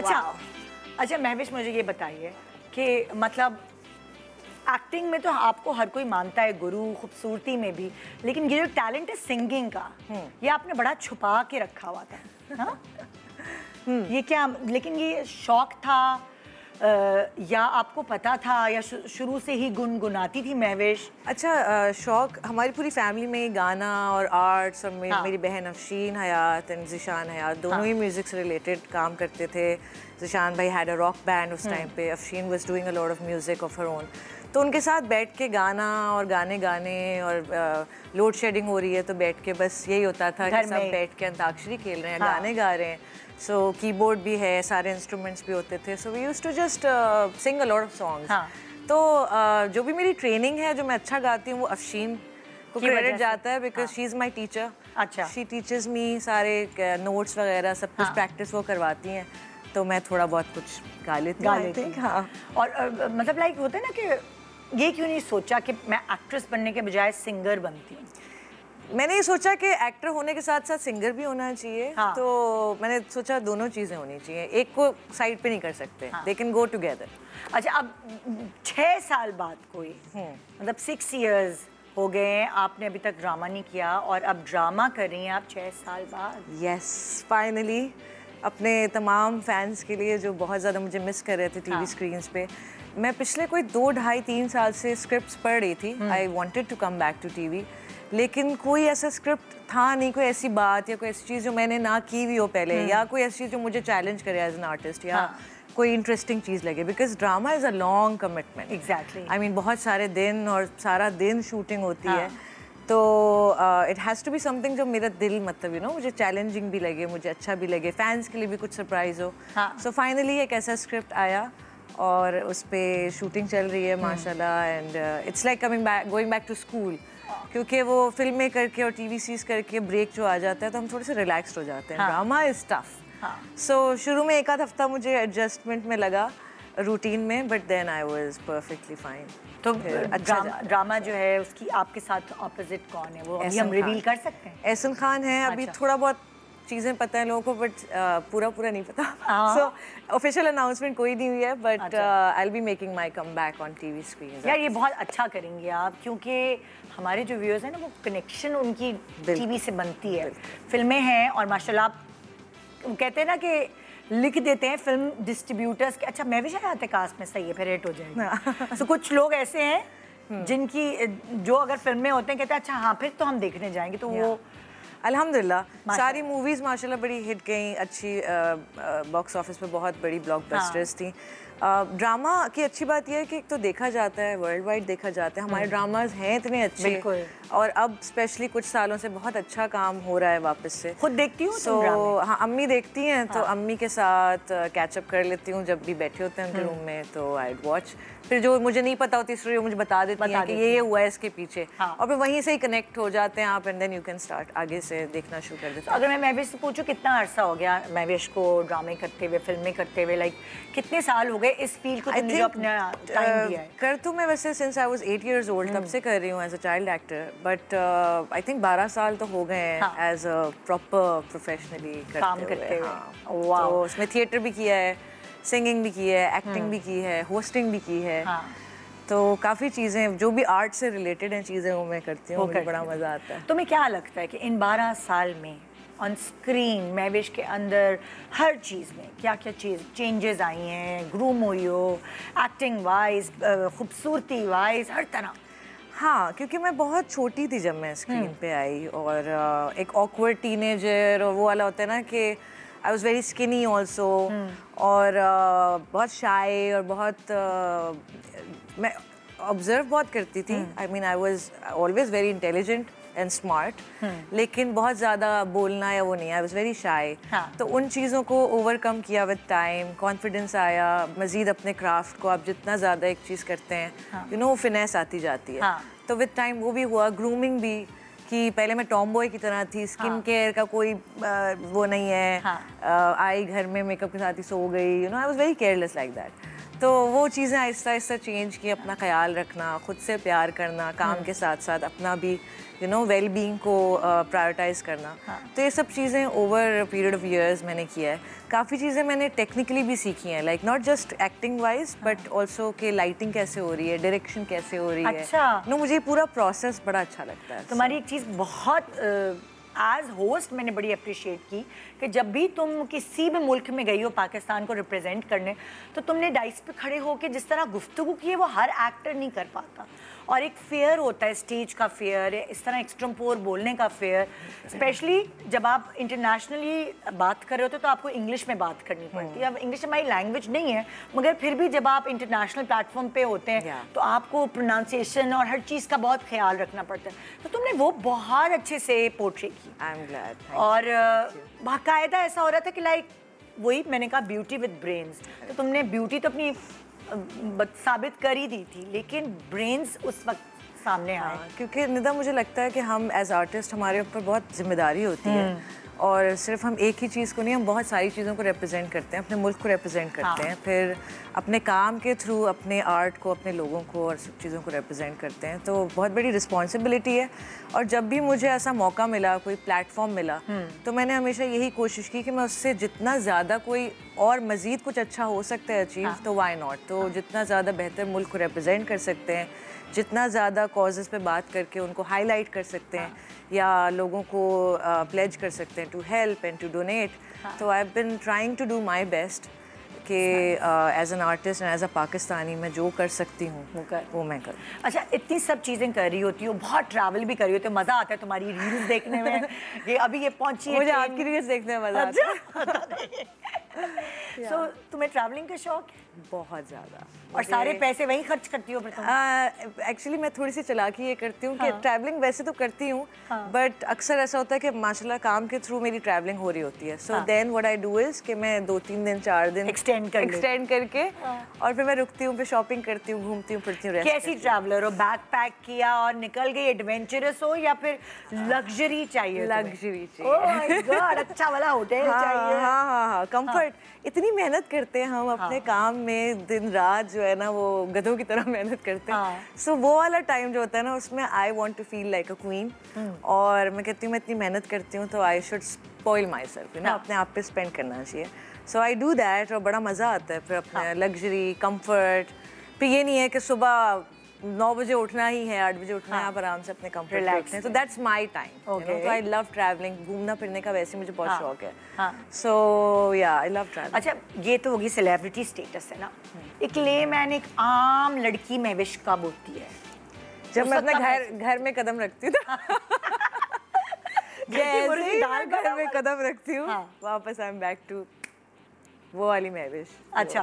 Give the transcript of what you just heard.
अच्छा महविश, मुझे ये बताइए कि मतलब एक्टिंग में तो आपको हर कोई मानता है गुरु, खूबसूरती में भी, लेकिन ये जो टैलेंट है सिंगिंग का, ये आपने बड़ा छुपा के रखा हुआ था। हाँ? ये क्या, लेकिन ये शौक था या आपको पता था या शुरू से ही गुनगुनाती थी महविश? अच्छा, शौक हमारी पूरी फैमिली में गाना और आर्ट्स, और मेरी बहन अफशीन हयात एंड ज़िशान हयात दोनों ही म्यूज़िक से रिलेटेड काम करते थे। ज़िशान भाई हैड अ रॉक बैंड उस टाइम पे, Afsheen was doing a lot of music of her own. तो उनके साथ बैठ के गाना और गाने और लोड शेडिंग हो रही है तो बैठ के बस यही होता था कि सब बैठ के अंताक्षरी खेल रहे हैं, गाने गा रहे हैं। सो कीबोर्ड भी है, सारे इंस्ट्रूमेंट्स भी होते थे। So we used to just sing a lot of songs. तो जो भी मेरी ट्रेनिंग है, जो मैं अच्छा गाती हूँ, वो अफशीन को क्रेडिट जाता है because she is my teacher. अच्छा, शी टीचर्स मी सारे नोट्स वगैरह सब कुछ प्रैक्टिस वो करवाती हैं, तो मैं थोड़ा बहुत कुछ गा लेती हूँ। हाँ, और मतलब लाइक होता है ना कि ये क्यों नहीं सोचा कि मैं एक्ट्रेस बनने के बजाय सिंगर बनती हूँ? मैंने ये सोचा कि एक्टर होने के साथ साथ सिंगर भी होना चाहिए। तो मैंने सोचा दोनों चीज़ें होनी चाहिए, एक को साइड पे नहीं कर सकते, दे कैन गो टुगेदर। अच्छा, अब 6 साल बाद कोई मतलब 6 years हो गए हैं, आपने अभी तक ड्रामा नहीं किया और अब ड्रामा कर रही हैं आप 6 साल बाद। यस, फाइनली अपने तमाम फैंस के लिए जो बहुत ज़्यादा मुझे मिस कर रहे थे टीवी स्क्रीन्स पे, मैं पिछले कोई 2, 2.5, 3 साल से स्क्रिप्ट्स पढ़ रही थी। I wanted to come back to TV, लेकिन कोई ऐसा स्क्रिप्ट था नहीं, कोई ऐसी बात या कोई ऐसी चीज़ जो मैंने ना की हुई हो पहले, या कोई ऐसी चीज़ जो मुझे चैलेंज करे एज एन आर्टिस्ट, या कोई इंटरेस्टिंग चीज़ लगे, because drama is a long commitment. Exactly, I mean बहुत सारे दिन और सारा दिन शूटिंग होती है, तो it has to be something जो मेरा दिल मतलब यू नो मुझे चैलेंजिंग भी लगे, मुझे अच्छा भी लगे, फैंस के लिए भी कुछ सरप्राइज हो। सो फाइनली एक ऐसा स्क्रिप्ट आया और उस पर शूटिंग चल रही है माशाल्लाह, and it's like going back to school, क्योंकि वो फिल्में करके और टीवी सीरीज करके ब्रेक जो आ जाता है तो हम थोड़े से रिलैक्स्ड हो जाते हैं। Drama is tough. सो शुरू में 1 आध हफ्ता मुझे एडजस्टमेंट में लगा रूटीन में, but then I was perfectly fine. तो ड्रामा जो है उसकी आपके साथ ऑपोजिट कौन है, वो अभी हम रिवील कर सकते हैं? एहसन खान है। अभी थोड़ा बहुत चीज़ें पता है लोगों को, बट पूरा नहीं पता। सो ऑफिशियल अनाउंसमेंट कोई नहीं हुई है, but I will be making my comeback on TV screen. यार ये बहुत अच्छा करेंगे आप, क्योंकि हमारे जो व्यूअर्स हैं ना, वो कनेक्शन उनकी टीवी से बनती है। फिल्में हैं और माशाल्लाह आप कहते हैं ना कि लिख देते हैं फिल्म डिस्ट्रीब्यूटर्स के, अच्छा महविश हयात कास्ट में सही है, फिर हिट हो जाएगा। तो कुछ लोग ऐसे हैं जिनकी जो अगर फिल्में होते हैं कहते हैं अच्छा हाँ फिर तो हम देखने जाएंगे, तो वो अल्हम्दुलिल्लाह सारी मूवीज़ माशाल्लाह बड़ी हिट गई, अच्छी बॉक्स ऑफिस पे बहुत बड़ी ब्लॉकबस्टर्स थी। ड्रामा की अच्छी बात यह है कि एक तो देखा जाता है, वर्ल्ड वाइड देखा जाता है, हमारे ड्रामाज हैं इतने अच्छे, और अब स्पेशली कुछ सालों से बहुत अच्छा काम हो रहा है वापस से। खुद देखती हूँ? तो हाँ, अम्मी देखती हैं, तो अम्मी के साथ कैचअप कर लेती हूँ जब भी बैठे होते हैं उनके रूम में, तो आई वॉच। फिर जो मुझे नहीं पता होती स्टोरी मुझे बता देती हैं कि ये हुआ है इसके पीछे, और फिर वहीं से ही कनेक्ट हो जाते हैं आप, and then you can start आगे से देखना शुरू कर देते हैं। अगर मैं महविश से पूछूं कितना अरसा हो गया महविश को ड्रामे करते हुए, फिल्में करते हुए, लाइक कितने साल हो गए इस फील्ड को तुमने जो अपना टाइम दिया है? कर तो मैं वैसे since I was 8 years old तब से कर रही हूँ as a child actor, but I think 12 साल तो हो गए हैं एज अ प्रॉपर प्रोफेशनली काम करते हुए। वाह, तो उसमें थिएटर भी किया है, सिंगिंग भी की है, एक्टिंग भी की है, होस्टिंग भी की है। तो काफ़ी चीज़ें जो भी आर्ट से रिलेटेड हैं चीज़ें वो मैं करती हूँ, मुझे बड़ा मज़ा आता है। तुम्हें क्या लगता है कि इन 12 साल में ऑन स्क्रीन महविश के अंदर हर चीज़ में क्या क्या चेंजेस आई हैं? ग्रूम हुई हो, एक्टिंग वाइज, खूबसूरती वाइज, हर तरह? हाँ, क्योंकि मैं बहुत छोटी थी जब मैं स्क्रीन पे आई, और एक ऑकवर्ड टीनेजर और वो वाला होता है ना कि I was very skinny also, और बहुत शाई, और बहुत मैं ऑब्जर्व बहुत करती थी। I mean I was always very intelligent and smart, लेकिन बहुत ज़्यादा बोलना या वो नहीं, आई वॉज वेरी शाई। तो उन चीज़ों को ओवरकम किया विद टाइम, कॉन्फिडेंस आया, मज़ीद अपने क्राफ्ट को आप जितना ज़्यादा एक चीज़ करते हैं यू नो वो फिनेस आती जाती है। तो विद टाइम वो भी हुआ, ग्रूमिंग भी, कि पहले मैं टॉम बॉय की तरह थी, स्किन केयर का कोई वो नहीं है, आई घर में मेकअप के साथ ही सो गई, you know I was very careless like that. तो वो चीज़ें आहिस्ता आहिस्ता चेंज की, अपना ख्याल रखना, खुद से प्यार करना, काम के साथ साथ अपना भी वेल बीइंग को प्रायोरिटाइज करना। तो ये सब चीज़ें ओवर पीरियड ऑफ ईयर्स मैंने किया है। काफ़ी चीज़ें मैंने टेक्निकली भी सीखी हैं, like not just acting wise but also कि लाइटिंग कैसे हो रही है, डायरेक्शन कैसे हो रही है। अच्छा। मुझे पूरा प्रोसेस बड़ा अच्छा लगता है। तुम्हारी एक चीज़ बहुत एज होस्ट मैंने बड़ी अप्रिशिएट की कि जब भी तुम किसी भी मुल्क में गई हो पाकिस्तान को रिप्रेजेंट करने, तो तुमने डाइस पे खड़े होकर जिस तरह गुफ्तगू की है वो हर एक्टर नहीं कर पाता। और एक फेयर होता है, स्टेज का फेयर, इस तरह एक्सट्रम्पोर बोलने का फेयर, स्पेशली जब आप इंटरनेशनली बात कर रहे होते तो आपको इंग्लिश में बात करनी पड़ती है। अब इंग्लिश हमारी लैंग्वेज नहीं है, मगर फिर भी जब आप इंटरनेशनल प्लेटफॉर्म पे होते हैं तो आपको प्रोनाउंसिएशन और हर चीज़ का बहुत ख्याल रखना पड़ता है। तो तुमने वो बहुत अच्छे से पोर्ट्रे की। I am glad. और बाकायदा ऐसा हो रहा था कि लाइक वही मैंने कहा, ब्यूटी विद ब्रेन्स। तो तुमने ब्यूटी तो अपनी साबित कर ही दी थी, लेकिन ब्रेन्स उस वक्त सामने आए। क्योंकि निदा मुझे लगता है कि हम एज आर्टिस्ट हमारे ऊपर बहुत जिम्मेदारी होती है, और सिर्फ हम एक ही चीज़ को नहीं, हम बहुत सारी चीज़ों को रिप्रेजेंट करते हैं, अपने मुल्क को रिप्रेजेंट करते हैं, फिर अपने काम के थ्रू अपने आर्ट को, अपने लोगों को और सब चीज़ों को रिप्रेजेंट करते हैं। तो बहुत बड़ी रिस्पॉन्सिबिलिटी है। और जब भी मुझे ऐसा मौका मिला, कोई प्लेटफॉर्म मिला, तो मैंने हमेशा यही कोशिश की कि मैं उससे जितना ज़्यादा कोई और मज़ीद कुछ अच्छा हो सकता है अचीव, तो वाई नॉट। तो जितना ज़्यादा बेहतर मुल्क को रिप्रेजेंट कर सकते हैं, जितना ज़्यादा कॉजेज़ पे बात करके उनको हाईलाइट कर सकते हैं, या लोगों को प्लेज कर सकते हैं to help and to donate. तो I have been trying to do my best कि as an artist and as a Pakistani मैं जो कर सकती हूँ वो मैं करूँ। अच्छा, इतनी सब चीज़ें कर रही होती हो, बहुत ट्रैवल भी कर रही होती हो, मज़ा आता है तुम्हारी रील्स देखने में कि अभी ये पहुँची है। मुझे आपकी रील्स देखने में मज़ा आता है। सो तुम्हें ट्रैवलिंग का शौक है? बहुत ज़्यादा। और सारे पैसे वहीं खर्च करती हो फिर तुम? एक्चुअली मैं थोड़ी सी चालाकी ये करती हूँ कि ट्रैवलिंग वैसे तो करती हूँ, बट अक्सर ऐसा होता है कि माशाल्लाह काम के थ्रू मेरी ट्रैवलिंग हो रही होती है। So then what I do is कि मैं 2-3 दिन 4 दिन एक्सटेंड करके और फिर मैं रुकती हूँ, फिर शॉपिंग करती हूँ, घूमती हूँ, फिरती हूँ। कैसी ट्रैवलर हो? बैग पैक किया और निकल गई, एडवेंचरस हो या फिर लग्जरी चाहिए? लग्जरी चाहिए। ओह माय गॉड, अच्छा वाला होटल चाहिए। हाँ, कंफर्ट। इतनी मेहनत करते हैं हम अपने काम में, दिन रात जो है ना वो गधों की तरह मेहनत करते हैं। सो वो वाला टाइम जो होता है ना, उसमें I want to feel like a queen. और मैं कहती हूँ मैं इतनी मेहनत करती हूँ तो I should spoil my self, you know, अपने आप पे स्पेंड करना चाहिए। सो आई डू दैट और बड़ा मज़ा आता है फिर अपने लग्जरी, कंफर्ट। फिर ये नहीं है कि सुबह 9 बजे उठना ही है, 8 बजे उठना है, आप आराम से अपने कंफर्ट पे उठना है। तो दैट्स माय टाइम। तो आई लव ट्रैवलिंग, घूमना फिरने का वैसे मुझे बहुत शौक है। सो या आई लव ट्रैवलिंग। अच्छा, ये तो होगी सेलिब्रिटी स्टेटस है ना, एक लेमैन, एक आम लड़की में विश कब होती है? जब मैं अपने घर में कदम रखती हूँ घर में कदम रखती हूँ, वापस आई एम बैक टू वो वाली मैं विश। अच्छा,